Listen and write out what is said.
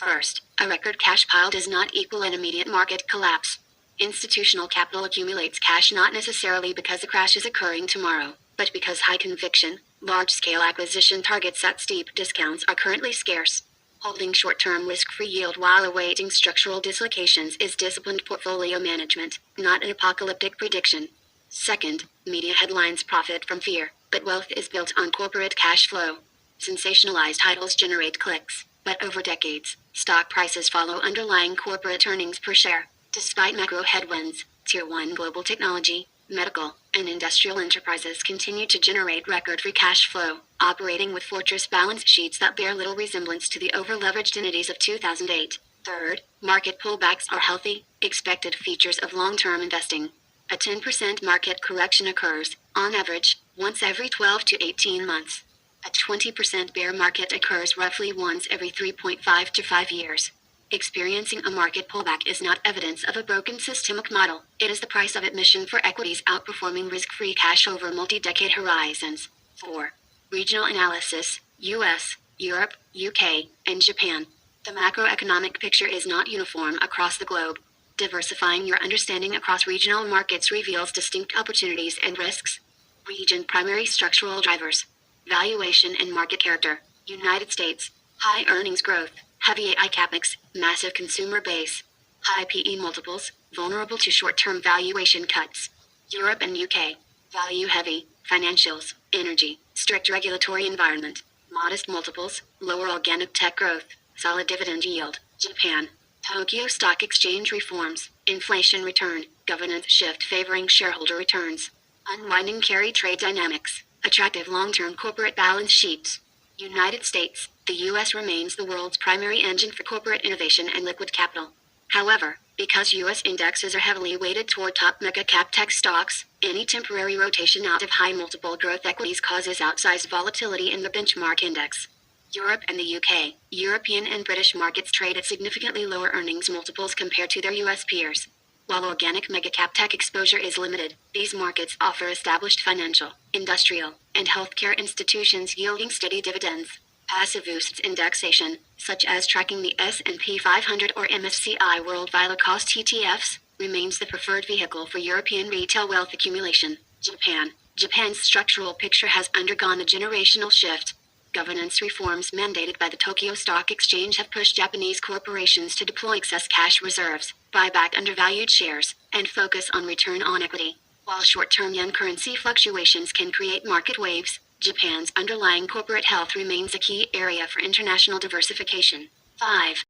First, a record cash pile does not equal an immediate market collapse. Institutional capital accumulates cash not necessarily because a crash is occurring tomorrow, but because high conviction, large-scale acquisition targets at steep discounts are currently scarce. Holding short-term risk-free yield while awaiting structural dislocations is disciplined portfolio management, not an apocalyptic prediction. Second, media headlines profit from fear, but wealth is built on corporate cash flow. Sensationalized titles generate clicks, but over decades, stock prices follow underlying corporate earnings per share. Despite macro headwinds, Tier 1 global technology, medical, and industrial enterprises continue to generate record free cash flow, operating with fortress balance sheets that bear little resemblance to the over-leveraged entities of 2008. Third, market pullbacks are healthy, expected features of long-term investing. A 10% market correction occurs, on average, once every 12 to 18 months. A 20% bear market occurs roughly once every 3.5 to 5 years. Experiencing a market pullback is not evidence of a broken systemic model. It is the price of admission for equities outperforming risk-free cash over multi-decade horizons. 4. Regional analysis: US, Europe, UK, and Japan. The macroeconomic picture is not uniform across the globe. Diversifying your understanding across regional markets reveals distinct opportunities and risks. Region primary structural drivers: valuation and market character. United States: high earnings growth, heavy AI capex, massive consumer base. High PE multiples, vulnerable to short-term valuation cuts. Europe and UK: value heavy, financials, energy, strict regulatory environment. Modest multiples, lower organic tech growth, solid dividend yield. Japan: Tokyo Stock Exchange reforms, inflation return, governance shift favoring shareholder returns. Unwinding carry trade dynamics, attractive long-term corporate balance sheets. United States: the U.S. remains the world's primary engine for corporate innovation and liquid capital. However, because U.S. indexes are heavily weighted toward top mega-cap tech stocks, any temporary rotation out of high multiple growth equities causes outsized volatility in the benchmark index. Europe and the UK: European and British markets trade at significantly lower earnings multiples compared to their U.S. peers. While organic mega-cap tech exposure is limited, these markets offer established financial, industrial, and healthcare institutions yielding steady dividends. Passive boosts indexation, such as tracking the S&P 500 or MSCI World Value Cost ETFs, remains the preferred vehicle for European retail wealth accumulation. Japan: Japan's structural picture has undergone a generational shift. Governance reforms mandated by the Tokyo Stock Exchange have pushed Japanese corporations to deploy excess cash reserves, buy back undervalued shares, and focus on return on equity. While short-term yen currency fluctuations can create market waves, Japan's underlying corporate health remains a key area for international diversification. 5.